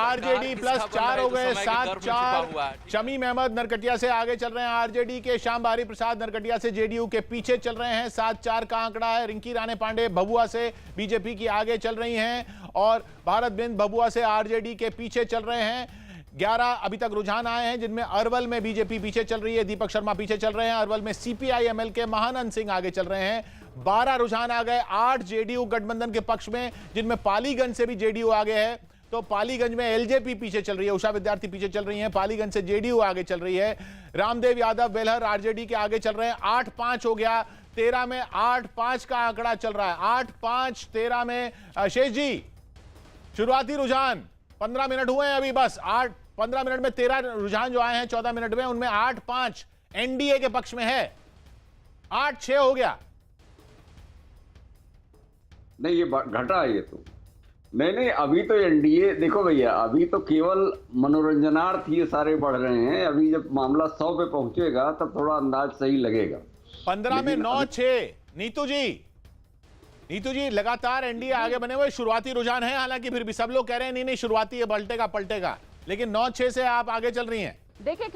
RJD plus 4 हो गए, 7-4। शमीम अहमद नरकटिया से आगे चल रहे हैं आरजेडी के, श्याम बारी प्रसाद नरकटिया से जेडीयू के पीछे चल रहे हैं, 7-4 का आंकड़ा है। रिंकी राणे पांडे भभुआ से बीजेपी की आगे चल रही हैं और भारत बिंद भभुआ से आरजेडी के पीछे चल रहे हैं। 11 अभी तक रुझान आए हैं जिनमें अरवल में बीजेपी पीछे चल रही है, दीपक शर्मा पीछे चल रहे हैं। अरवल में सीपीआई एमएल के महानंद सिंह आगे चल रहे हैं। 12 रुझान आ गए, 8 जेडीयू गठबंधन के पक्ष में, जिनमें पालीगंज से भी जेडीयू आगे है। तो पालीगंज में एलजेपी पीछे चल रही है, उषा विद्यार्थी पीछे चल रही हैं, पालीगंज से जेडीयू आगे चल रही है। रामदेव यादव बेलहर आरजेडी के आगे चल रहे हैं, 8-5 हो गया। 13 में 8-5 का आंकड़ा चल रहा है, 8-5 13 में। शेष जी, शुरुआती रुझान 15 मिनट हुए हैं अभी, बस 15 मिनट में 13 रुझान जो आए हैं 14 मिनट में, उनमें 8-5 एनडीए के पक्ष में है, 8-6 हो गया। नहीं, ये घटा है ये तो नहीं, अभी तो एनडीए देखो भैया, अभी तो केवल मनोरंजनार्थ ये सारे बढ़ रहे हैं। अभी जब मामला 100 पे पहुंचेगा तब थोड़ा अंदाज सही लगेगा। 15 में 9-6। नीतू जी लगातार एनडीए आगे बने हुए, शुरुआती रुझान है, हालांकि फिर भी सब लोग कह रहे हैं नहीं शुरुआती है, पलटेगा, लेकिन 9-6 से आप आगे चल रही हैं। देखिए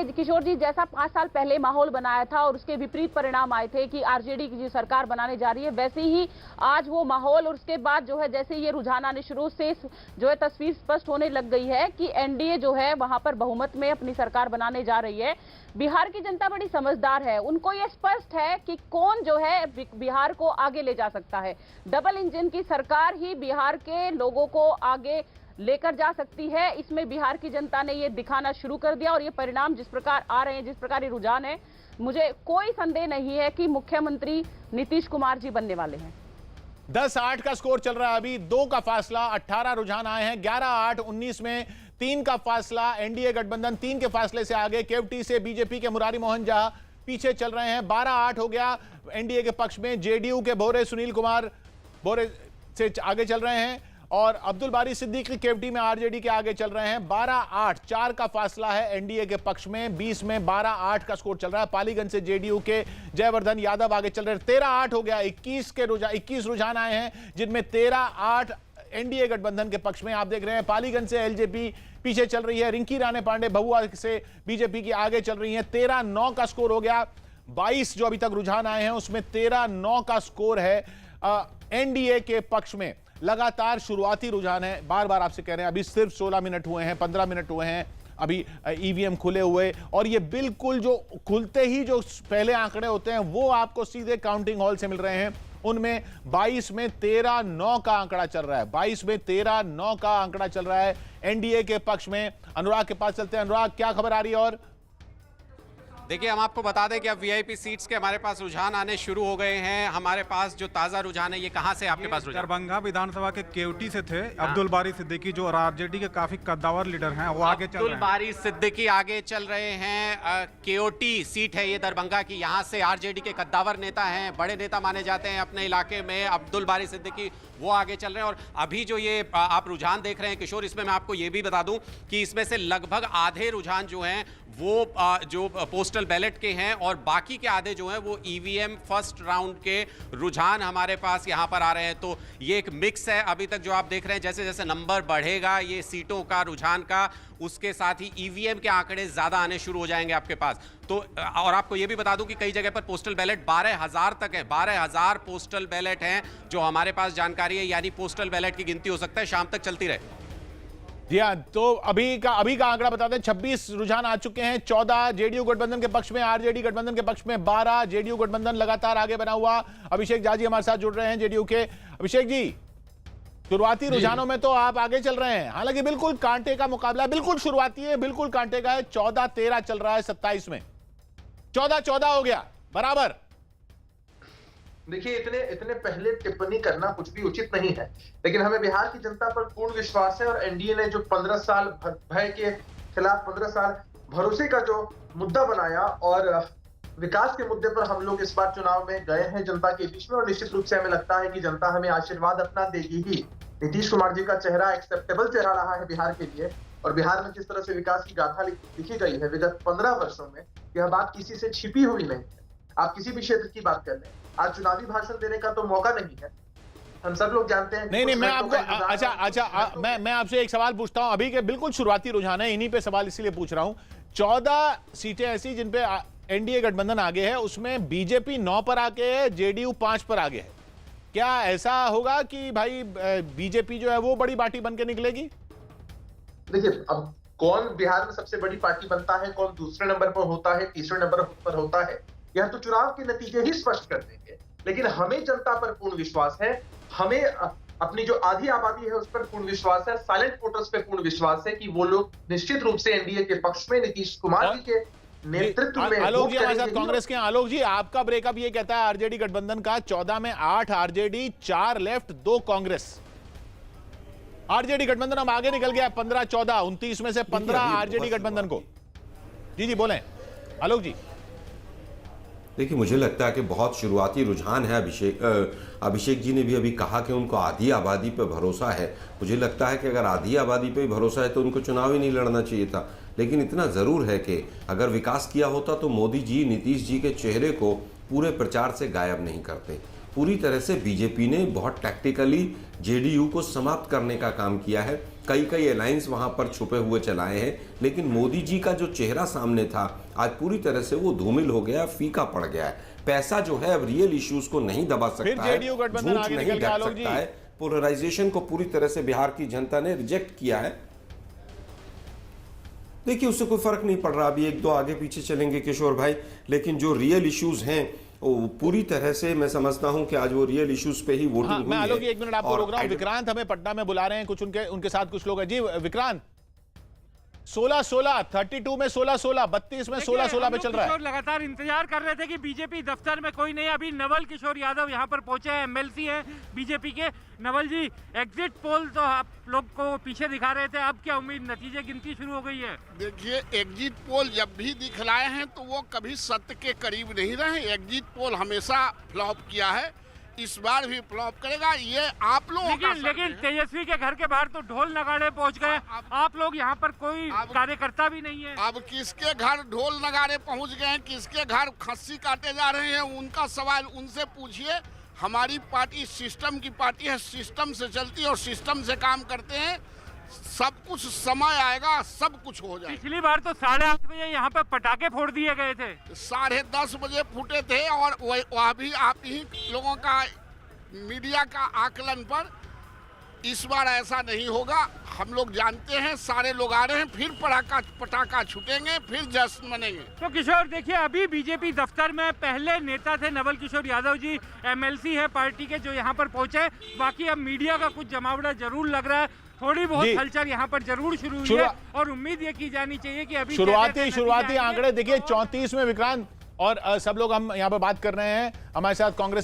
किशोर जी, जैसा 5 साल पहले माहौल बनाया था और उसके विपरीत परिणाम आए थे कि आरजेडी की जो सरकार बनाने जा रही है, वैसे ही आज वो माहौल और उसके बाद जो है जैसे ये रुझान आने शुरू से जो है तस्वीर स्पष्ट होने लग गई है कि एनडीए जो है वहां पर बहुमत में अपनी सरकार बनाने जा रही है। बिहार की जनता बड़ी समझदार है, उनको ये स्पष्ट है कि कौन जो है बिहार को आगे ले जा सकता है। डबल इंजन की सरकार ही बिहार के लोगों को आगे लेकर जा सकती है। इसमें बिहार की जनता ने ये दिखाना शुरू कर दिया और ये परिणाम जिस प्रकार आ रहे हैं, जिस प्रकार ये रुझान है, मुझे कोई संदेह नहीं है कि मुख्यमंत्री नीतीश कुमार जी बनने वाले हैं। 10-8 का स्कोर चल रहा है अभी, 2 का फासला, 18 रुझान आए हैं, 11-8, 19 में 3 का फासला। एनडीए गठबंधन 3 के फासले से आगे, केवटी से बीजेपी के मुरारी मोहन झा पीछे चल रहे हैं, 12-8 हो गया एनडीए के पक्ष में। जेडीयू के भोरे सुनील कुमार भोरे से आगे चल रहे हैं और अब्दुल बारी सिद्दीकी केवटी में आरजेडी के आगे चल रहे हैं। 12-8, 4 का फासला है एनडीए के पक्ष में। 20 में 12-8 का स्कोर चल रहा है। पालीगंज से जेडीयू के जयवर्धन यादव आगे चल रहे हैं। 13-8 हो गया, 21 रुझान आए हैं जिनमें 13-8 एनडीए गठबंधन के पक्ष में। आप देख रहे हैं पालीगंज से एलजेपी पीछे चल रही है, रिंकी राणे पांडे भभुआ से बीजेपी की आगे चल रही हैं। 13-9 का स्कोर हो गया। 22 जो अभी तक रुझान आए हैं उसमें 13-9 का स्कोर है एनडीए के पक्ष में। लगातार शुरुआती रुझान है, बार बार आपसे कह रहे हैं, अभी सिर्फ 16 मिनट हुए हैं, 15 मिनट हुए हैं अभी ईवीएम खुले हुए, और ये बिल्कुल जो खुलते ही जो पहले आंकड़े होते हैं वो आपको सीधे काउंटिंग हॉल से मिल रहे हैं। उनमें 22 में 13-9 का आंकड़ा चल रहा है, 22 में 13-9 का आंकड़ा चल रहा है एनडीए के पक्ष में। अनुराग के पास चलते हैं। अनुराग, क्या खबर आ रही है? और देखिए, हम आपको बता दें कि अब वीआईपी सीट्स के हमारे पास रुझान आने शुरू हो गए हैं। हमारे पास जो ताजा रुझान है, ये कहां से आपके पास रुझान? दरभंगा विधानसभा के केवटी से थे अब्दुल बारी सिद्दीकी, जो आरजेडी के काफी कद्दावर लीडर हैं, वो आगे चल रहे हैं। अब्दुल बारी सिद्दीकी आगे चल रहे हैं। केवटी सीट है ये दरभंगा की, यहाँ से आरजेडी के कद्दावर नेता हैं, बड़े नेता माने जाते हैं अपने इलाके में, अब्दुल बारी सिद्दीकी, वो आगे चल रहे हैं। और अभी जो ये आप रुझान देख रहे हैं किशोर, इसमें मैं आपको ये भी बता दूं कि इसमें से लगभग आधे रुझान जो हैं वो जो पोस्टल बैलेट के हैं और बाकी के आधे जो हैं वो ईवीएम फर्स्ट राउंड के रुझान हमारे पास यहां पर आ रहे हैं। तो ये एक मिक्स है अभी तक जो आप देख रहे हैं। जैसे जैसे नंबर बढ़ेगा ये सीटों का, रुझान का, उसके साथ ही ईवीएम के आंकड़े ज्यादा आने शुरू हो जाएंगे आपके पास। तो और आपको ये भी बता दूं कि कई जगह पर पोस्टल बैलेट 12,000 तक है, 12,000 पोस्टल बैलेट हैं जो हमारे पास जानकारी है, यानी पोस्टल बैलेट की गिनती हो सकता है शाम तक चलती रहे। जी हाँ, तो अभी का आंकड़ा बताते हैं। 26 रुझान आ चुके हैं, 14 जेडीयू गठबंधन के पक्ष में, आरजेडी गठबंधन के पक्ष में 12, जेडीयू गठबंधन लगातार आगे बना हुआ। अभिषेक झा जी हमारे साथ जुड़ रहे हैं जेडीयू के। अभिषेक जी, शुरुआती रुझानों में तो आप आगे चल रहे हैं, हालांकि बिल्कुल कांटे का मुकाबला, बिल्कुल शुरुआती है, बिल्कुल कांटे का है। 14-13 चल रहा है 27 में, 14-14 हो गया बराबर। देखिए, इतने पहले टिप्पणी करना कुछ भी उचित नहीं है, लेकिन हमें बिहार की जनता पर पूर्ण विश्वास है और एनडीए ने जो 15 साल भय के खिलाफ 15 साल भरोसे का जो मुद्दा बनाया और विकास के मुद्दे पर हम लोग इस बार चुनाव में गए हैं जनता के बीच में, और निश्चित रूप से हमें लगता है कि जनता हमें आशीर्वाद अपना देगी ही। नीतीश कुमार जी का चेहरा एक्सेप्टेबल चेहरा रहा है बिहार के लिए, और बिहार में जिस तरह से विकास की गाथा लिखी गई है विगत 15 वर्षों में, यह बात किसी से छिपी हुई नहीं है। आप किसी भी क्षेत्र की बात कर लें, आज चुनावी भाषण देने का तो मौका नहीं है, हम सब लोग जानते हैं। नहीं, मैं कुछ आपको घंटों का इंतजार है, अच्छा मैं आपसे एक सवाल पूछता हूं, अभी के बिल्कुल शुरुआती रुझान है, इन्हीं पे सवाल इसीलिए पूछ रहा हूं। 14 सीटें ऐसी जिन पे एनडीए गठबंधन आगे है, उसमें बीजेपी 9 पर आगे है, जेडीयू 5 पर आगे है। क्या ऐसा होगा कि भाई बीजेपी जो है वो बड़ी पार्टी बन के निकलेगी? देखिए, अब कौन बिहार में सबसे बड़ी पार्टी बनता है, कौन दूसरे नंबर पर होता है, तीसरे नंबर पर होता है, यह तो चुनाव के नतीजे ही स्पष्ट कर देंगे। लेकिन हमें जनता पर पूर्ण विश्वास है, हमें अपनी जो आधी आबादी है उस पर पूर्ण विश्वास है, साइलेंट वोटर्स पे पूर्ण विश्वास है कि वो लोग निश्चित रूप से एनडीए के पक्ष में, नीतीश कुमार जी के नेतृत्व में आलोक जी वोट हमारे साथ करेंगे। कांग्रेस के हैं। आलोक जी, आपका ब्रेकअप ये कहता है आरजेडी गठबंधन का 14 में 8 आरजेडी, 4 लेफ्ट, 2 कांग्रेस। आरजेडी गठबंधन अब आगे निकल गया 15-14, 29 में से 15 आरजेडी गठबंधन को। जी बोलें आलोक जी। देखिए, मुझे लगता है कि बहुत शुरुआती रुझान है। अभिषेक जी ने भी अभी कहा कि उनको आधी आबादी पे भरोसा है। मुझे लगता है कि अगर आधी आबादी पे भरोसा है तो उनको चुनाव ही नहीं लड़ना चाहिए था। लेकिन इतना ज़रूर है कि अगर विकास किया होता तो मोदी जी नीतीश जी के चेहरे को पूरे प्रचार से गायब नहीं करते। पूरी तरह से बीजेपी ने बहुत टैक्टिकली जेडीयू को समाप्त करने का काम किया है। कई अलायंस वहां पर छुपे हुए चलाए हैं, लेकिन मोदी जी का जो चेहरा सामने था आज पूरी तरह से वो धूमिल हो गया, फीका पड़ गया है। पैसा जो है अब रियल इश्यूज को नहीं दबा सकता है, जेडीयू गठबंधन झूठ आगे नहीं निकल गया, ढक आलोक जी। सकता है। पोलराइजेशन को पूरी तरह से बिहार की जनता ने रिजेक्ट किया है। देखिए, उससे कोई फर्क नहीं पड़ रहा। अभी 1-2 आगे पीछे चलेंगे किशोर भाई, लेकिन जो रियल इश्यूज हैं वो पूरी तरह से मैं समझता हूं कि आज वो रियल इश्यूज पे ही वोटिंग हुई है। मैं आलोक जी 1 मिनट आपको और रोक रहा हूं। विक्रांत हमें पटना में बुला रहे हैं, कुछ उनके साथ कुछ लोग हैं। जी विक्रांत, 16-16, 32 में 16-16, 32 में 16-16 पे चल रहा है। लगातार इंतजार कर रहे थे कि बीजेपी दफ्तर में कोई नहीं। अभी नवल किशोर यादव यहाँ पर पहुंचे हैं, एमएलसी हैं बीजेपी के। नवल जी, एग्जिट पोल तो आप लोग को पीछे दिखा रहे थे, अब क्या उम्मीद, नतीजे गिनती शुरू हो गई है? देखिए, एग्जिट पोल जब भी दिखलाए हैं तो वो कभी सत्य के करीब नहीं रहे। एग्जिट पोल हमेशा फ्लॉप किया है, इस बार भी फ्लॉप करेगा। ये आप लोगों का लेकिन तेजस्वी के घर के बाहर तो ढोल नगाड़े पहुंच गए। आप लोग यहाँ पर कोई कार्यकर्ता भी नहीं है। अब किसके घर ढोल नगाड़े पहुंच गए हैं, किसके घर खस्सी काटे जा रहे हैं, उनका सवाल उनसे पूछिए। हमारी पार्टी सिस्टम की पार्टी है, सिस्टम से चलती है और सिस्टम से काम करते हैं। सब कुछ समय आएगा, सब कुछ हो जाएगा। पिछली बार तो 8:30 बजे यहाँ पर पटाखे फोड़ दिए गए थे, 10:30 बजे फूटे थे। और वह भी आप ही लोगों का मीडिया का आकलन पर, इस बार ऐसा नहीं होगा। हम लोग जानते हैं, सारे लोग आ रहे हैं, फिर पटाखा छूटेंगे, फिर जश्न मनेंगे। तो किशोर देखिए, अभी बीजेपी दफ्तर में पहले नेता थे नवल किशोर यादव जी, एमएलसी है पार्टी के, जो यहाँ पर पहुंचे। बाकी अब मीडिया का कुछ जमावड़ा जरूर लग रहा है, थोड़ी बहुत हलचल यहाँ पर जरूर शुरू हुई है और उम्मीद ये की जानी चाहिए कि अभी शुरुआती आंकड़े देखिए 34 में विक्रांत और सब लोग हम यहाँ पर बात कर रहे हैं। हमारे साथ कांग्रेस